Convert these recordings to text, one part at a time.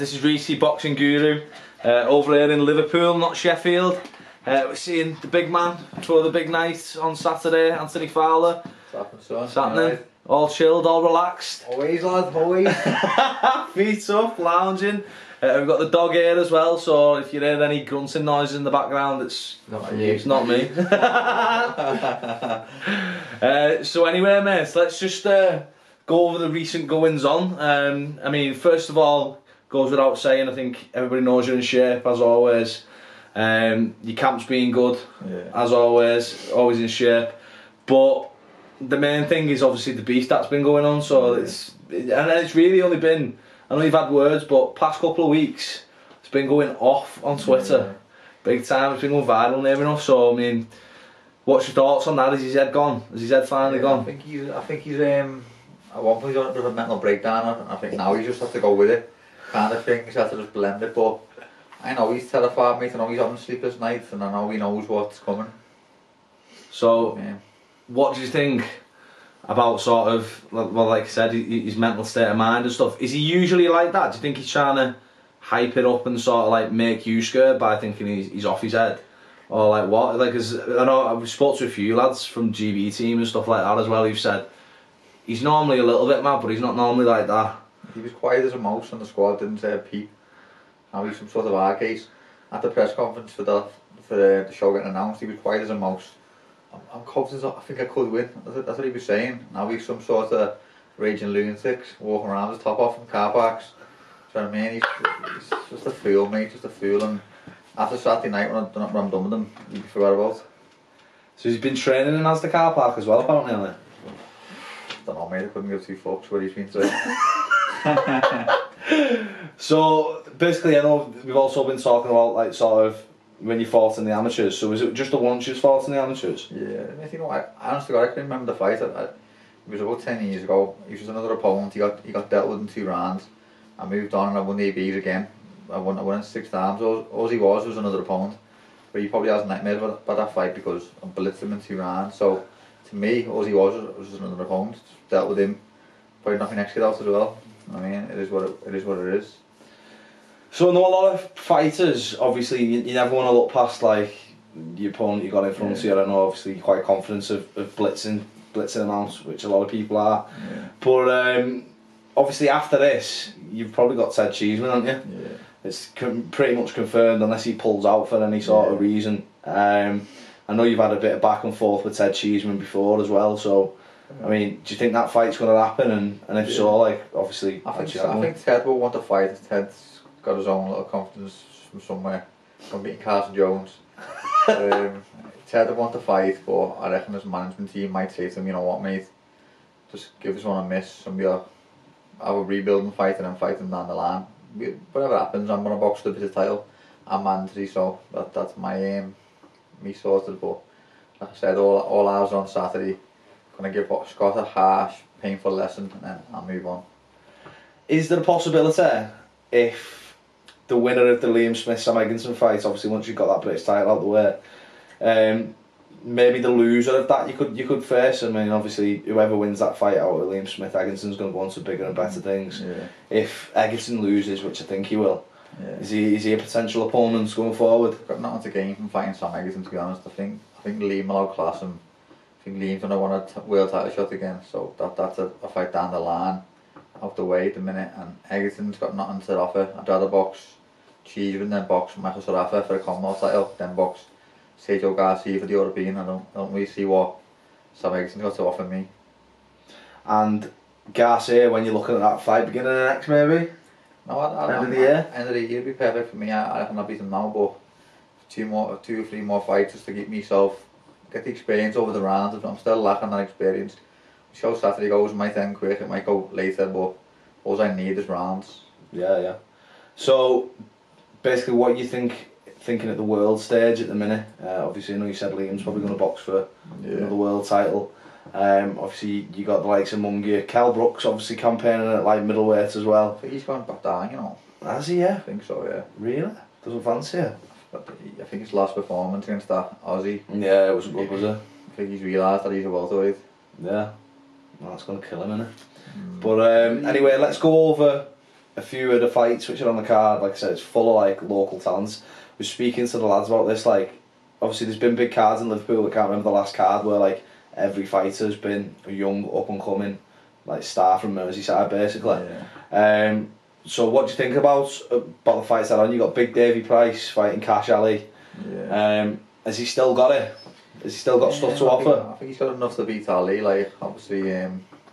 This is Reece, boxing guru, over here in Liverpool, not Sheffield. We're seeing the big man for the big night on Saturday, Anthony Fowler. What's happening, son? What's happening? All chilled, all relaxed. Always, lad, always. Feet up, lounging. We've got the dog here as well, so if you hear any grunting noises in the background, it's not me. So anyway, mate, let's just go over the recent goings on. I mean, first of all, goes without saying, I think everybody knows you're in shape as always. Your camp's been good, as always in shape. But the main thing is obviously the beef that's been going on. So it's really only been, I know you've had words, but past couple of weeks it's been going off on Twitter, big time. It's been going viral near enough. So I mean, what's your thoughts on that? Is his head gone? Has his head finally gone? I think he's at one point he's on a bit of a mental breakdown, and I think now he just has to go with it, kind of thing. He's had to just blend it. But I know he's terrified, mate. I know he's having sleepless nights, and I know he knows what's coming. So, what do you think about sort of, well, like I said, his mental state of mind and stuff? Is he usually like that? Do you think he's trying to hype it up and sort of like make you scared by thinking he's off his head? Or like what? Like, cause I know I've spoke to a few lads from GB team and stuff like that as well who've said he's normally a little bit mad, but he's not normally like that. He was quiet as a mouse on the squad, didn't say a peep. Now he's some sort of our case. At the press conference for the show getting announced, he was quiet as a mouse. I'm confident I think I could win. That's what he was saying. Now he's some sort of raging lunatic walking around with his top off in car parks. Do you know what I mean? He's just a fool, mate, just a fool. And after Saturday night when I'm done with him, he'll be forgot about. So he's been training in Asda car park as well, apparently, hasn't he? I don't know, mate, I couldn't give two fucks what he's been saying. So basically, I know we've also been talking about like sort of when you fought in the amateurs. So was it just the once you fought in the amateurs? Yeah, you know, I honestly I can remember the fight. It was about 10 years ago. He was another opponent. He got dealt with in 2 rounds. I moved on and I won the ABs again. I won it 6 times. All he was another opponent. But he probably has nightmares about that fight because I blitzed him in 2 rounds. So to me, all he was just another opponent. Just dealt with him. Probably knocking next kid out as well. I mean, it is what it is. So I know a lot of fighters, obviously, you never want to look past like your opponent you got in front of you. I know obviously you're quite confident of blitzing them out, which a lot of people are. Yeah. But obviously after this, you've probably got Ted Cheeseman, haven't you? Yeah. It's pretty much confirmed unless he pulls out for any sort of reason. I know you've had a bit of back and forth with Ted Cheeseman before as well, so I mean, do you think that fight's going to happen? And if so, like, obviously, I think Ted will want to fight. Ted's got his own little confidence from somewhere, from beating Carson Jones. Ted will want to fight, but I reckon his management team might say to him, you know what, mate, just give this one a miss, and we'll have a rebuilding fight and then fight him down the line. Whatever happens, I'm going to box the bit of title. I'm mandatory, so that's my aim, me sorted. But like I said, all ours on Saturday. Going to give Scott a harsh, painful lesson and then I'll move on. Is there a possibility if the winner of the Liam Smith-Sam Egginson fight, obviously once you've got that British title out of the way, maybe the loser of that you could face? I mean, obviously whoever wins that fight out of Liam Smith-Egginson's going to go on to bigger and better things. Yeah. If Egginson loses, which I think he will, is he a potential opponent going forward? I've got nothing to gain from fighting Sam Egginson, to be honest. I think Liam will outclass him. I think Liam's going to want a world title shot again, so that's a fight down the line, out the way at the minute. And Egginson's got nothing to offer. I'd rather box Cheeseman than box Michael Sarafa for a Commonwealth title, then box Sergio Garcia for the European. I don't really see what Sam Egginson's got to offer me. And Garcia, when you're looking at that fight, beginning of next maybe? No, end of the year? End of the year would be perfect for me. I reckon I'll beat him now, but 2 or 3 more fights just to keep myself, get the experience over the rounds. I'm still lacking that experience. The show Saturday goes, it might end quick, it might go later, but all I need is rounds. Yeah. So basically what you thinking at the world stage at the minute, obviously I know you said Liam's probably going to box for another world title. Obviously you got the likes of Mungia, Kel Brooks obviously campaigning at like middleweight as well. I think he's gone back down, you know. Has he, yeah? I think so, yeah. Really? Doesn't fancy it? I think his last performance against that Aussie. Yeah, it wasn't good, was it? I think he's realised that he's a welterweight. Yeah. Well, that's going to kill him, innit? But anyway, let's go over a few of the fights which are on the card, like I said, it's full of like local talents. We're speaking to the lads about this, like obviously there's been big cards in Liverpool. I can't remember the last card where like every fighter's been a young up and coming like star from Merseyside basically. Yeah. So what do you think about the fights that are on? You got Big Davy Price fighting Cash Ali. Yeah. Has he still got it? Has he still got stuff to offer? I think he's got enough to beat Ali. Like obviously,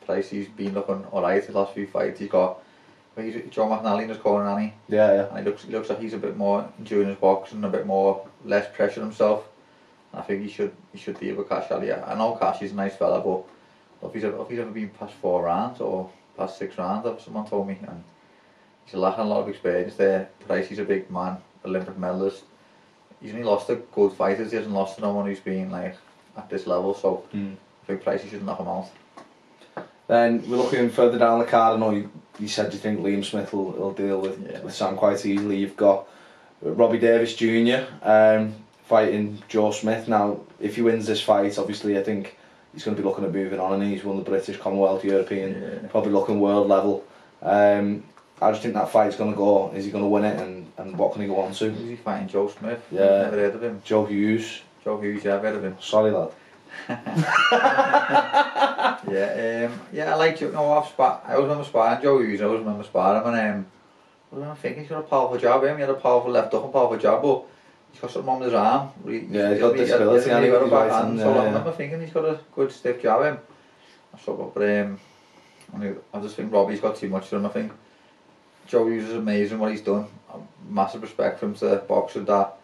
Price, he's been looking alright the last few fights. He's got Joe McNally in his corner, hasn't he? Yeah. And he looks like he's a bit more enjoying his boxing, a bit more less pressure himself. And I think he should deal with Cash Ali. I know Cash is a nice fella, but if he's ever been past 4 rounds or past 6 rounds, someone told me, and he's lacking a lot of experience there. Price, he's a big man, Olympic medalist. He's only lost to good fighters. He hasn't lost to no one who's been like at this level. So I think Price, he should knock him out. Then we're looking further down the card. I know you said you think Liam Smith will deal with Sam quite easily. You've got Robbie Davis Jr. Fighting Joe Smith. Now, if he wins this fight, obviously I think he's going to be looking at moving on, and he's won the British, Commonwealth, European, probably looking world level. I just think that fight's going to go. Is he going to win it, and what can he go on to? Who's he fighting? Joe Smith? Yeah. I've never heard of him. Joe Hughes. Joe Hughes, yeah, I've heard of him. Sorry, lad. I like Joe. No, I always remember sparring Joe Hughes. I always remember sparring him, and I was thinking he's got a powerful jab. He had a powerful left hook and powerful jab, but he's got something on his arm. He's got disability. He's got a back hand. So I remember thinking he's got a good stiff jab in. I just think Robbie's got too much for him. I think Joe Hughes is amazing what he's done. Massive respect for him to box with that.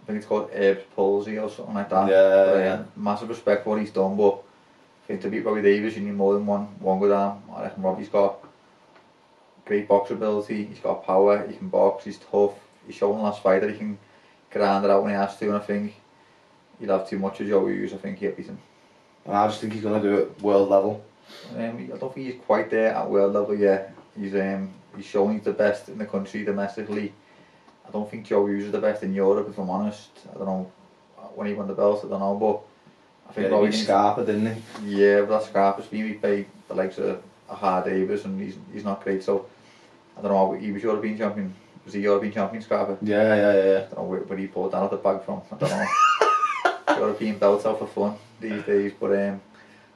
I think it's called Erb's palsy or something like that. Massive respect for what he's done, but I think to beat Robbie Davis you need more than one good arm. I reckon Robbie's got great boxer ability, he's got power, he can box, he's tough. He's shown last fight that he can grind it out when he has to, and I think he'd have too much of Joe Hughes. I think he'd beat him. I just think he's going to do it world level. I don't think he's quite there at world level yet. He's shown he's the best in the country domestically. I don't think Joe Hughes is the best in Europe, if I'm honest. I don't know when he won the belt, I don't know, but I think he beat Scarpa, didn't he? Yeah, but that Scarpa's been beat by the likes of Hard Davis, and he's not great, so I don't know, he was European champion. Was he European champion, Scarpa? Yeah. I don't know where he pulled that out the bag from, I don't know. European belts out for fun these days, but I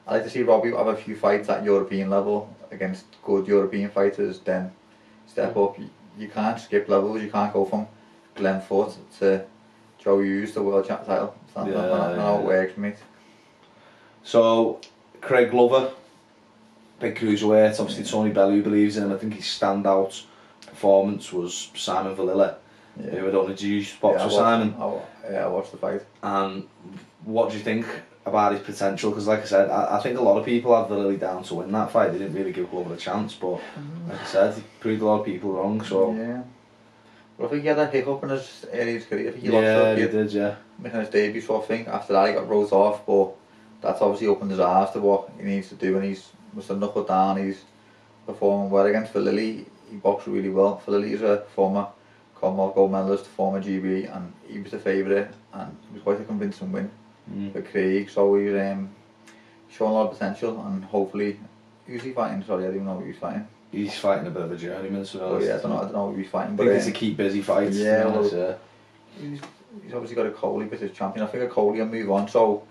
like to see Robbie have a few fights at European level against good European fighters, then step up. You can't skip levels, you can't go from Glenn Foot to Joe Hughes, the world champ title. That's not how it works, mate. So, Craig Glover, big cruiserweight, obviously Tony Bellew believes in him. I think his standout performance was Simon Valilla. Who I don't know, did you box with Simon? I watched the fight. And what do you think about his potential? Because like I said, I think a lot of people had Valilla down to win that fight. They didn't really give Glover a chance, but like I said, he proved a lot of people wrong. So well, I think he had a hiccup in his early career. I think he lost to a kid, he did, making his debut. So I think after that he got wrote off, but that's obviously opened his eyes to what he needs to do, and he's must have knuckled down. He's performing well against Valilla. He boxed really well. Valilla is a former Commonwealth gold medalist, former GB, and he was the favourite, and it was quite a convincing win for Craig. So he's showing a lot of potential, and hopefully, who's he fighting? Sorry, I don't even know who he's fighting. He's fighting a bit of a journeyman, so I don't know who he's fighting. But I think it's a keep busy fight. He's obviously got a Coley British champion. I think a Coley will move on, so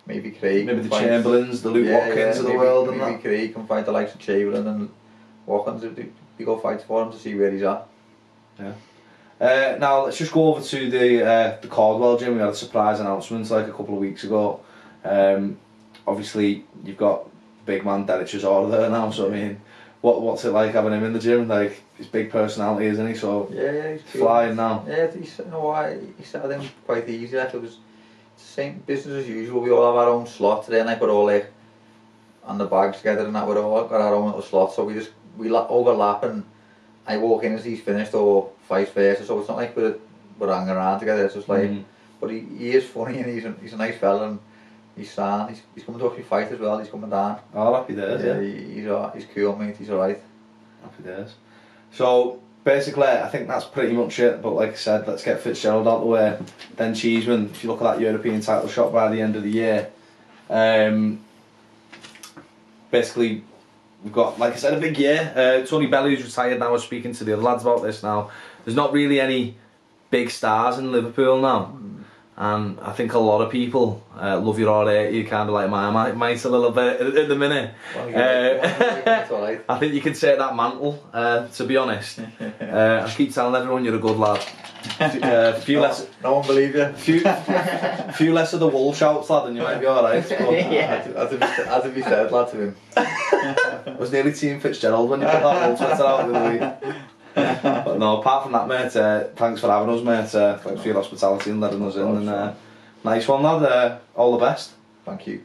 maybe Craig. Maybe the Chamberlains, the Luke Watkins of the world, and maybe Craig can fight the likes of Chamberlain and Watkins. We go fight for him to see where he's at. Now let's just go over to the Caldwell gym. We had a surprise announcement like a couple of weeks ago. Obviously you've got big man Derek Chisora there now, so I mean, what's it like having him in the gym? Like, he's big personality, isn't he? So he's flying now. Yeah, he settled in quite easy. Like, it was the same business as usual. We all have our own slot today, and like we're all like on the bags together, and that we're all got our own little slot. So we overlap, and I walk in as he's finished, or vice versa. So it's not like we're hanging around together. It's just like, but he is funny, and he's a nice fella, and he's sound. He's coming to a few fights as well. He's coming down. Oh, happy days. He's cool, mate. He's alright. Happy days. So basically, I think that's pretty much it. But like I said, let's get Fitzgerald out the way. Then Cheeseman. If you look at that European title shot by the end of the year, basically we've got, like I said, a big year. Tony Bellew, who's retired now, I was speaking to the other lads about this now. There's not really any big stars in Liverpool now. And I think a lot of people love you or hate you, kind of like my mate a little bit at the minute. I think you can take that mantle, to be honest. I keep telling everyone you're a good lad. No one believe you. Few less of the wall shouts, lad, and you might be alright. As if he said, lad, to him. I was nearly Team Fitzgerald when you put that whole Twitter out the other week. But no, apart from that, mate, thanks for having us, mate. Thanks for your hospitality and letting us in. And nice one, lad. All the best. Thank you.